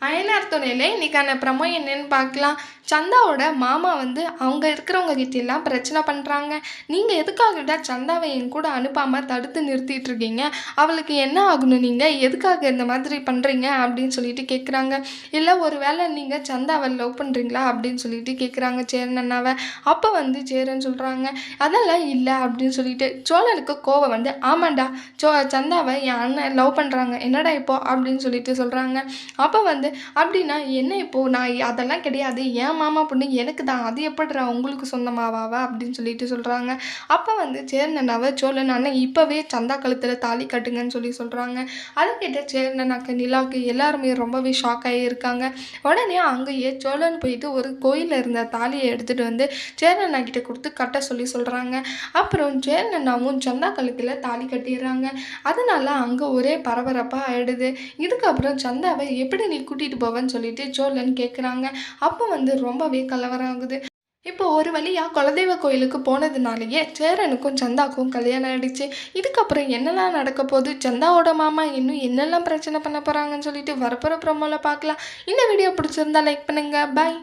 அயனார் துணையில இன்னைக்கான ப்ரமோ என்னன்னு பார்க்கலாம். சந்தாவோட மாமா வந்து அவங்க இருக்கிறவங்க கிட்டலாம் பிரச்சனை பண்ணுறாங்க. நீங்கள் எதுக்காகடா சந்தாவை என் கூட அனுப்பாமல் தடுத்து நிறுத்திட்டு இருக்கீங்க? அவளுக்கு என்ன ஆகணும்? நீங்கள் எதுக்காக இந்த மாதிரி பண்ணுறீங்க அப்படின்னு சொல்லிட்டு கேட்குறாங்க. இல்லை ஒரு வேளை நீங்கள் சந்தாவை லவ் பண்ணுறீங்களா அப்படின்னு சொல்லிட்டு கேட்குறாங்க சேரன் அண்ணாவை. அப்போ வந்து சேரன் சொல்கிறாங்க, அதெல்லாம் இல்லை அப்படின்னு சொல்லிட்டு. சோழனுக்கு கோவம் வந்து, ஆமாண்டா சந்தாவை என் அண்ணன் லவ் பண்ணுறாங்க, என்னடா இப்போ அப்படின்னு சொல்லிட்டு சொல்கிறாங்க. அப்போ வந்து, அப்படின்னா என்ன இப்போது? நான் அதெல்லாம் கிடையாது, என் மாமா பொண்ணு எனக்கு தான், அது எப்படிடா உங்களுக்கு சொந்தமாவா அப்படின்னு சொல்லிட்டு சொல்கிறாங்க. அப்போ வந்து சேரன் அண்ணாவை சோழன் அண்ணன் இப்போவே சந்தா கழுத்தில் தாலி கட்டுங்கன்னு சொல்கிறாங்க. அதை கேட்ட சேரன் அண்ணாக்கு நிலாவுக்கு எல்லாருமே ரொம்பவே ஷாக் ஆகி இருக்காங்க. உடனே அங்கேயே சோழன் போயிட்டு ஒரு கோயிலில் இருந்த தாலியை எடுத்துகிட்டு வந்து சேரன் அண்ணா கிட்ட கொடுத்து கட்ட சொல்கிறாங்க. அப்புறம் சேரன் அண்ணாவும் சந்தா கழுத்தில் தாலி கட்டிடுறாங்க. அதனால அங்கே ஒரே பரபரப்பாக ஆயிடுது. இதுக்கப்புறம் சந்தாவை எப்படி நீ கூட்டிகிட்டு போவேன்னு சொல்லிட்டு சோழன் கேட்குறாங்க. அப்போ வந்து ரொம்பவே கலவரம் ஆகுது. இப்போ ஒரு வழியாக குலதெய்வ கோயிலுக்கு போனதுனாலேயே சேரனுக்கும் சந்தாவுக்கும் கல்யாணம் ஆகிடுச்சு. இதுக்கப்புறம் என்னெல்லாம் நடக்க போகுது, சந்தாவோட மாமா இன்னும் என்னெல்லாம் பிரச்சனை பண்ண போகிறாங்கன்னு சொல்லிட்டு வரப்போகிற ப்ரோமோவில் பார்க்கலாம். இந்த வீடியோ பிடிச்சிருந்தா லைக் பண்ணுங்கள். பாய்.